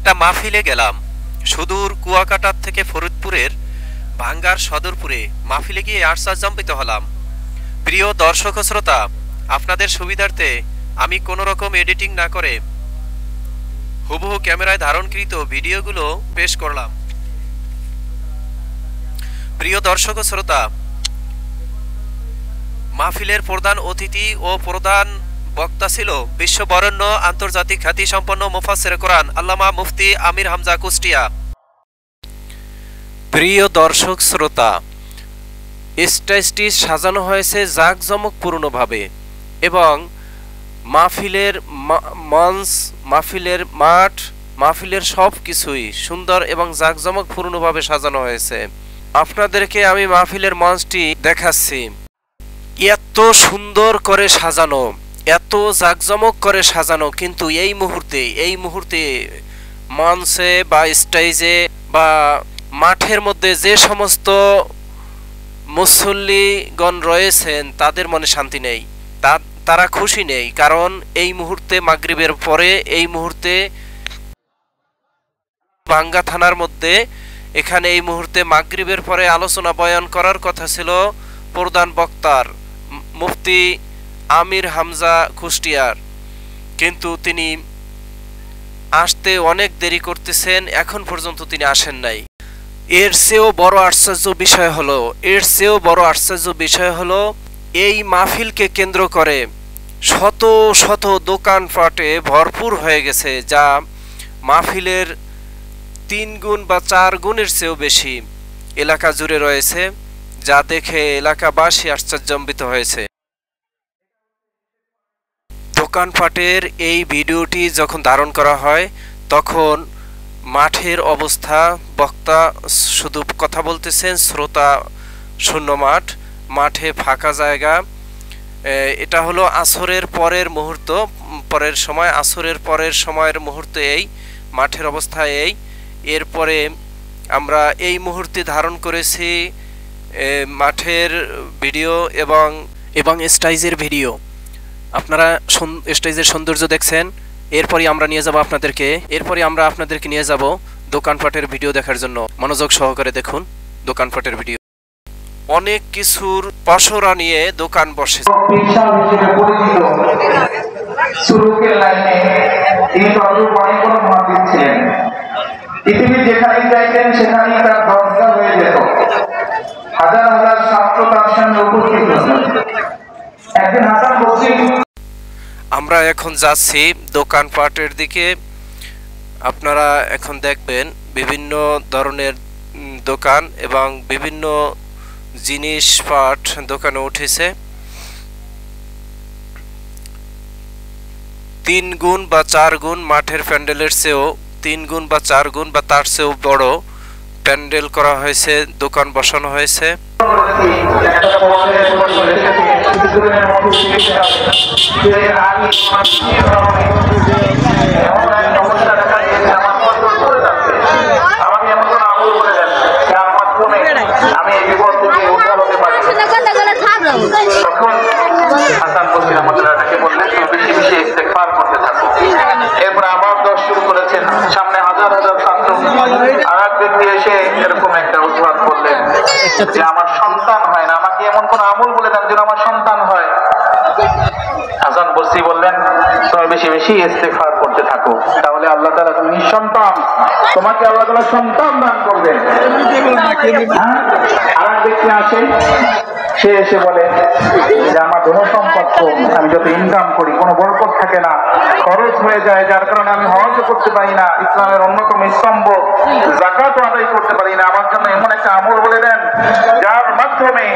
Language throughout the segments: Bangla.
একটা মাহফিলে গেলাম সুদূর কুয়াকাটার থেকে ফরিদপুরের ভাঙ্গার সদরপুরে। মাহফিলে গিয়ে আশ্চর্যজনিত হলাম। প্রিয় দর্শক ও শ্রোতা, আপনাদের সুবিধার্থে আমি কোনো রকম এডিটিং না করে হুবহু ক্যামেরায় ধারণকৃত ভিডিওগুলো পেশ করলাম। প্রিয় দর্শক ও শ্রোতা, মাহফিলের প্রধান অতিথি ও প্রধান বক্তা ছিল বিশ্ববরেণ্য আন্তর্জাতিক খ্যাতিসম্পন্ন মুফাসসির কোরআন আল্লামা মুফতি আমির হামজা কুষ্টিয়া। প্রিয় দর্শক শ্রোতা, স্টেজটি সাজানো হয়েছে জাঁকজমকপূর্ণভাবে এবং মাহফিলের মঞ্চ, মাহফিলের মাঠ, মাহফিলের সব কিছুই সুন্দর এবং জাঁকজমকপূর্ণভাবে সাজানো হয়েছে। আপনাদেরকে আমি মাহফিলের মঞ্চটি দেখাচ্ছি। এত সুন্দর করে সাজানো, এত জাঁকজমক করে সাজানো, কিন্তু এই মুহূর্তে মঞ্চে বা স্টেজে বা মাঠের মধ্যে যে সমস্ত মুসল্লিগণ রয়েছেন তাদের মনে শান্তি নেই, তারা খুশি নেই। কারণ এই মুহূর্তে মাগরিবের পরে, এই মুহূর্তে ভাঙ্গা থানার মধ্যে এখানে এই মুহূর্তে মাগরিবের পরে আলোচনা বয়ান করার কথা ছিল প্রধান বক্তার মুফতি আমির হামজা কুষ্টিয়ার, কিন্তু তিনি আসতে অনেক দেরি করতেছেন, এখন পর্যন্ত তিনি আসেন নাই। এর চেয়েও বড় আশ্চর্য বিষয় হলো এই মাহফিলকে কেন্দ্র করে শত শত দোকানপাটে ভরপুর হয়ে গেছে, যা মাহফিলের 3 গুণ বা 4 গুণের চেয়েও বেশি এলাকা জুড়ে রয়েছে, যা দেখে এলাকাবাসী আশ্চর্যান্বিত হয়েছে। দোকানপাটের এই ভিডিওটি যখন ধারণ করা হয় তখন মাঠের অবস্থা, বক্তা শুধু কথা বলতেছেন, শ্রোতা শূন্য মাঠ, মাঠে ফাঁকা জায়গা। এটা হলো আসরের পরের মুহূর্ত, আসরের পরের সময়ের মুহূর্তে এই মাঠের অবস্থা এই। এরপরে আমরা এই মুহূর্তে ধারণ করেছি মাঠের ভিডিও এবং স্টেজের ভিডিও। আপনারা স্টেজের সৌন্দর্য দেখছেন। এরপরে আমরা আপনাদেরকে নিয়ে যাব দোকানপাটের ভিডিও দেখার জন্য। মনোযোগ সহকারে দেখুন দোকানপাটের ভিডিও। অনেক কিছুর পসরা নিয়ে দোকান বসে। পৃথিবীর যেখানেই যাইতেন সেখানেই তার দরজা হয়ে যেত, হাজার হাজার ছাত্র তার সামনে উপস্থিত হতেন। একদিন হাসান বসরি, আমরা এখন যাচ্ছি দোকানপাটের দিকে। আপনারা এখন দেখবেন বিভিন্ন ধরনের দোকান এবং বিভিন্ন জিনিসপাট দোকানে উঠেছে। 3 গুণ বা 4 গুণ মাঠের প্যান্ডেলের চেয়েও 3 গুণ বা 4 গুণ বা তার চেয়েও বড় প্যান্ডেল করা হয়েছে, দোকান বসানো হয়েছে। এরপর আবার দশ শুরু করেছেন, সামনে হাজার হাজার ছাত্র। আর এক ব্যক্তি এসে এরকম একটা অজুহাত করলেন যে আমার সন্তান হয় না, আমাকে এমন কোন আমল বলে দেন যেন আমার সন্তান হয়। হাসান বসরি বললেন, তুমি বেশি বেশি ইস্তেগফার করতে থাকো, তাহলে আল্লাহ তাআলা তুমি নিঃসন্তান, তোমাকে আল্লাহ তাআলা সন্তান দান করবেন। আর এক ব্যক্তি আসে, সে এসে বলে যে আমার ধন সম্পদ কম, আমি যত ইনকাম করি কোনো বরকত থাকে না, খরচ হয়ে যায়, যার কারণে আমি হজ করতে পারি না, ইসলামের অন্যতম স্তম্ভ যাকাত আদায় করতে পারি না। আমার জন্য এমন একটা আমল বলে দেন যার মাধ্যমে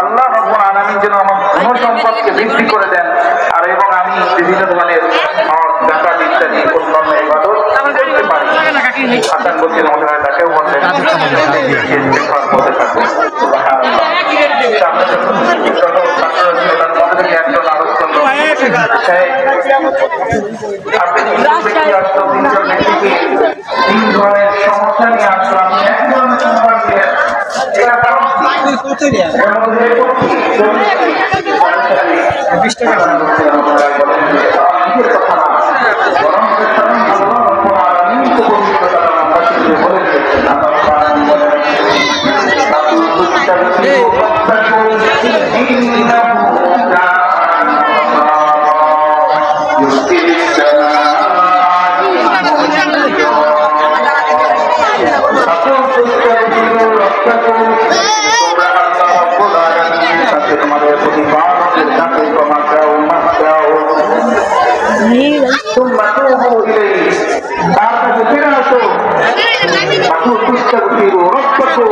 আল্লাহ রাব্বুল আলামিন যেন আমার ধন সম্পদকে বৃদ্ধি করে দেন, আর এবং আমি বিভিন্ন ধরনের হজ, যাকাত ইত্যাদি অন্যান্য ইবাদত করতে পারি। হাসান বসরি রাহমাতুল্লাহ তাকেও বললেন ইস্তেগফার করতে থাকো। সুবহানাল্লাহ। সামনে যখন ছোট ছাত্ররা ছিল তার মধ্যে থেকে একজন আলোচ করলো, আপনি 3 ব্যক্তি আসলো, 3জন ব্যক্তিকে 3 ধরনের সমস্যা নিয়ে আসলো, আপনি এক ধরনের সমাধান দিলেন, এটা কারণ এর মধ্যে 20 টাকা বলেন নিজের কথা না, বরং আল্লাহ রাব্বুল আলামিন ইস্তাগফিরু রাব্বাকুম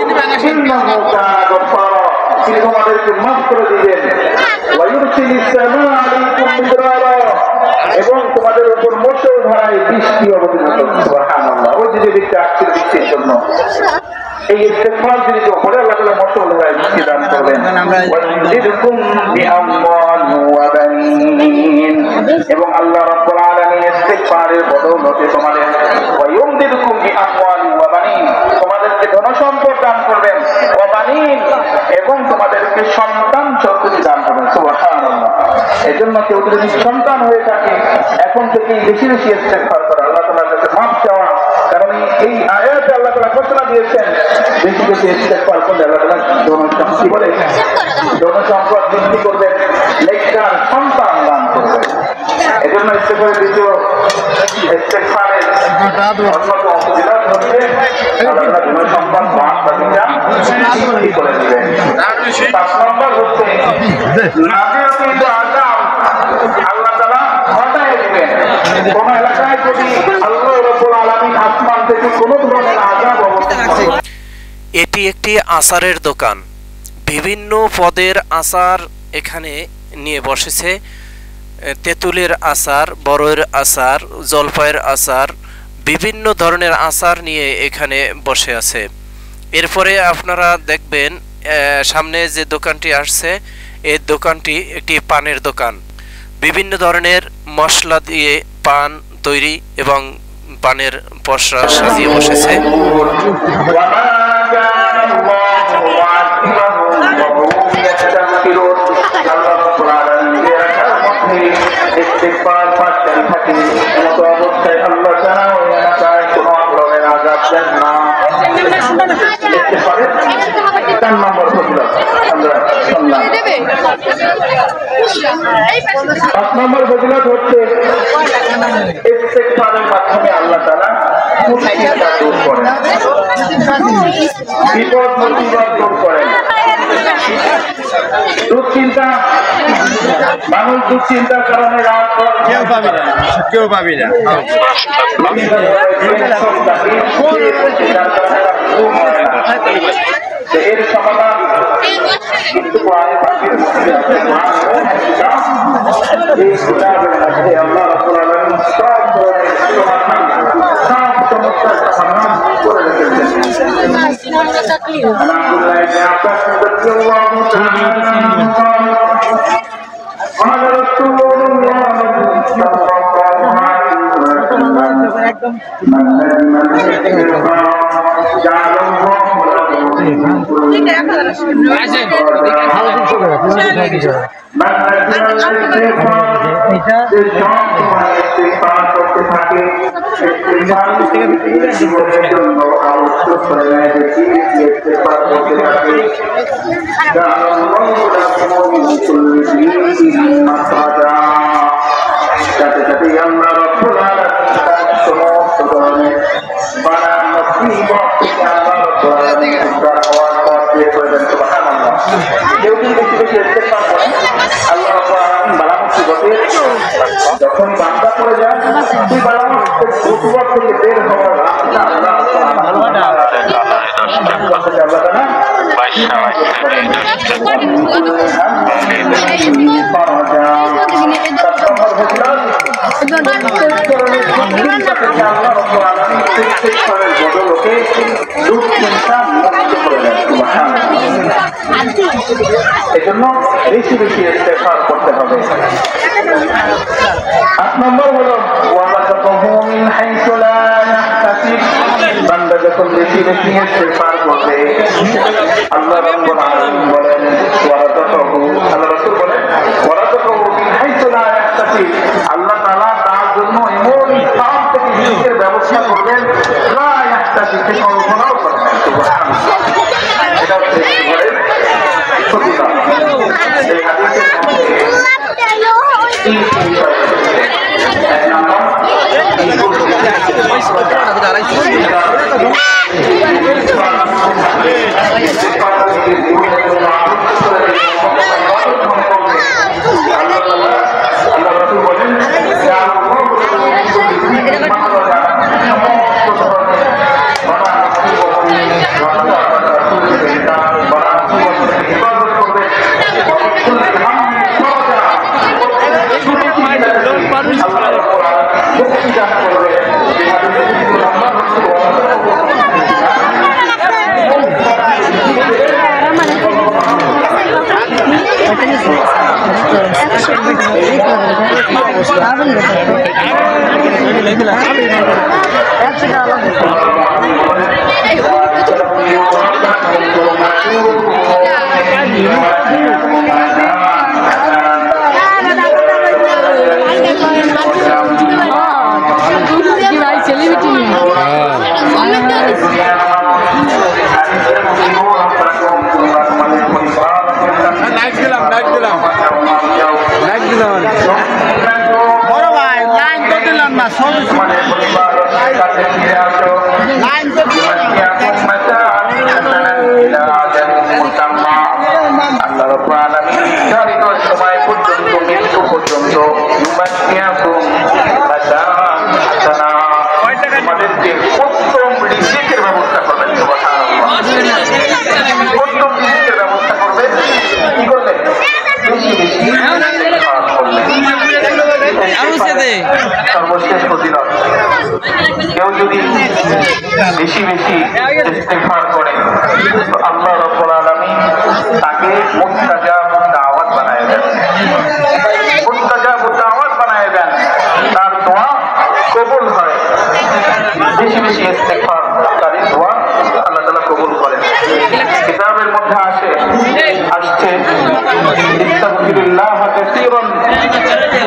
ইন্নাহু কানা গফফারা, তিনি তোমাদেরকে মাফ করে দিবেন। ওয়া ইউরসিলিস সামাআ আলাইকুম মিদরারা, এবং তোমাদের উপর মুষলধারায় বৃষ্টি অবতীর্ণ করবেন। সুবহানাল্লাহ। ওই যে দিকটা আসছে বৃষ্টির জন্য এই ইস্তেগফার যদি কেউ করে আল্লাহ তাআলা মুষলধারায় বৃষ্টি দান করবেন। ওয়া ইউজিদকুম বিআমওয়ালিন ওয়া বানিন, এবং আল্লাহ রাব্বুল আলামিন ইস্তেগফারের বদৌলতে তোমাদের ওয়া ইউজিদকুম বিআমওয়ালিন ওয়া বানিন, তোমাদেরকে ধন সম্পদ দান করবেন, ওয়া বানিন, এবং তোমাদেরকে সন্তান সন্ততি দান করবেন। সুবহানাল্লাহ। এজন্য কেউ যদি সন্তান হয়ে থাকে এখন থেকেই বেশি বেশি ইস্তেগফার করা, আল্লাহ তাআলার কাছে মাফ চাওয়া, কারণ এই আয়াতে আল্লাহ তাআলা ঘোষণা দিয়েছেন বেশি বেশি ইস্তেগফার করলে আল্লাহ তাআলা ধন সম্পদ বলে ধন সম্পদ বৃদ্ধি করবেন, নেককার সন্তান দান করবেন। এজন্য ইস্তেগফারের দ্বিতীয় ইস্তেগফারের অন্যতম ফজিলত হচ্ছে আল্লাহ তাআলা ধন সম্পদ বাকিটা বৃদ্ধি করে দিবেন। 5 নম্বর হচ্ছে নাযিরাতুল আযাব, আল্লাহ তাআলা হটায় দিবেন। কোন এলাকায় যদি আল্লাহ রাব্বুল আলামিন আসমান থেকে কোন ধরনের আযাব অবতীর্ণ করে। এটি একটি আচারের দোকান, বিভিন্ন পদের আচার এখানে নিয়ে বসেছে। তেঁতুলের আচার, বড়ের আচার, জলপাইয়ের আচার, বিভিন্ন ধরনের আচার নিয়ে এখানে বসে আছে। এরপরে আপনারা দেখবেন সামনে যে দোকানটি আসছে, এই দোকানটি একটি পানের দোকান। বিভিন্ন ধরনের মশলা দিয়ে পান তৈরি এবং পানের পসরা সাজিয়ে বসেছে। নম্বর ফজিলত হচ্ছে ইস্তেগফারের মাধ্যমে আল্লাহ তাআলা মুশকিলটা দূর করেন, বিপদ মুসিবত দূর করেন। দুশ্চিন্তা, মানুষ দুশ্চিন্তার কারণে রাত কেউ পাবি না এর সমাধান কিন্তু কোরআনে পাকের মধ্যে আছে। এই কিতাবের মধ্যে আল্লাহ রাব্বুল আলামিন সব ধরনের সমাধান, সব সমস্যার সমাধান করে রেখেছেন। আলহামদুলিল্লাহ, ইবনে আব্বাস রাদিয়াল্লাহু তাআলা قال رسول الله صلى الله عليه وسلم من لزم الاستغفار جعل الله له من كل যখন বান্দা পড়ে যায় তুই বালামত থেকে বের হওয়ার রাস্তা আল্লাহ এজন্য বেশি বেশি ইস্তেগফার করতে হবে। 8 নম্বর হলো বান্দা যখন বেশি বেশি ইস্তেগফার করবে আল্লাহ রাব্বুল আলামিন বলেন আল্লাহ রাসূল বলেন আল্লাহ তাআলা তার জন্য এমন স্থান থেকে রিজিকের ব্যবস্থা করবেন লা ইয়াহতাসিব, সে কল্পনাও করবে না। সুবহানাল্লাহ। এটা হচ্ছে ইস্তেগফারের ফজিলত। এই হাদিসের মধ্যে এক নম্বর সর্বশেষ ফজিলত কেউ যদি বেশি বেশি ইস্তেগফার করে তো আল্লাহ রাব্বুল আলামিন তাকে মুস্তাজাবুদ দাওয়াত বানায় দেন। মুস্তাজাবুদ দাওয়াত বানায় দেন, তার দোয়া কবুল হয়। বেশি বেশি ইস্তেগফার তার দোয়া আল্লাহ তাআলা কবুল করেন। কিতাবের মধ্যে আসছে ইস্তাগফিরুল্লাহ কাসীরান,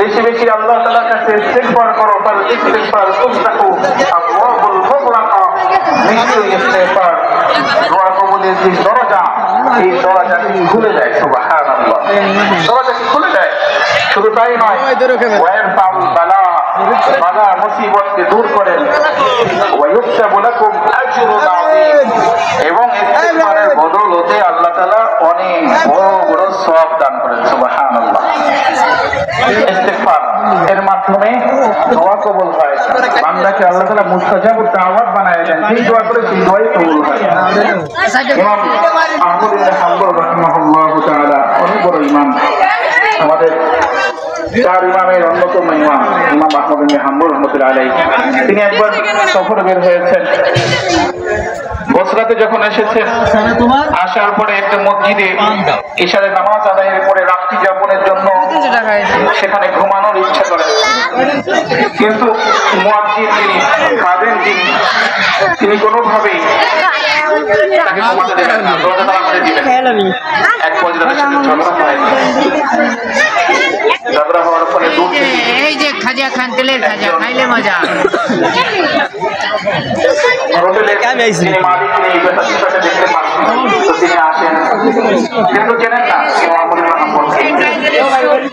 বেশি বেশি আল্লাহ তাআলার কাছে ইস্তেগফার করো। ফাল ইস্তেগফার তুফতাহু আবওয়াবুল মুগলাকা, নিশ্চয়ই ইস্তেগফার দোয়া কবুলের যে দরজা, এই দরজাটি খুলে দেয়। সুবহানাল্লাহ, দরজাটি খুলে দেয়। শুধু তাই নয়, ওয়ারফাউল বালা, বালা মুসিবতকে দূর করেন। ওয়ায়ুকতাবু লাকুম আজরুন আযীম, এবং ইস্তেগফারের বদৌলতে আল্লাহ তাআলা অনেক বড় বড় সওয়াব দান করেন। সুবহানাল্লাহ। ইস্তেগফার এর মাধ্যমে দোয়া কবুল হয়। বান্দাকে আল্লাহ তাআলা মুস্তাজাবুদ দাওয়াত বানায় দেন। যে দোয়া করে সেই দোয়াই কবুল হয়। ইমাম আহমদ ইবনে হাম্বল রাহিমাহুল্লাহু তাআলা অনেক বড় ইমাম, আমাদের চার ইমামের অন্যতম ইমাম ইমাম আহমদ ইবনে হাম্বল রাহমাতুল্লাহ আলাইহি। তিনি একবার সফরে বের হয়েছেন। বসরাতে যখন এসেছেন, আসার পরে একটা মসজিদে ইশারে নামাজ আদায়ের পরে রাত্রি যাপনের জন্য সেখানে ঘুমানোর ইচ্ছা করেন, কিন্তু মুয়াজ্জিন যিনি কাদেন তিনি কোনোভাবেই তাকে ঘুমাতে দেবেন না, দরজা তালা করে দিবেন। এক পর্যায়ে তাদের সাথে ঝগড়া হয়। ঝগড়া হওয়ার ফলে দূর থেকে এই যে খাজা খান তেলের খাজা খাইলে মজা তিনি মালিক নেই, বেতার দেখতে পাচ্ছেন, তো তিনি আসেন, কিন্তু চেনেন না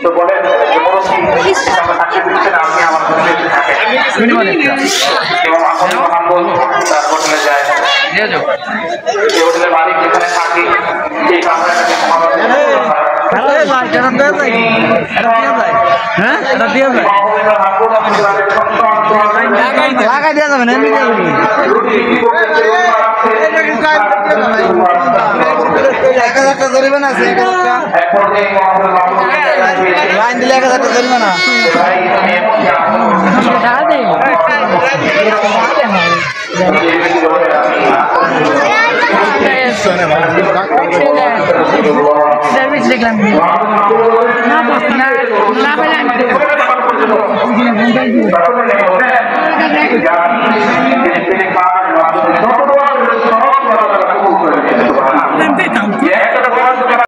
তো বলেন থাকতে দিচ্ছেন, আপনি আমার হোটেলে থাকেন। এবং আহমদ তার হোটেলে যায়, যে হোটেলের মালিক যেখানে থাকে সেই কামরাটাকে লাগাই দেওয়া যাবে না, জরিমানা আছে, লাইন দিলে 1000 টাকা জরিমানা। দেখলাম না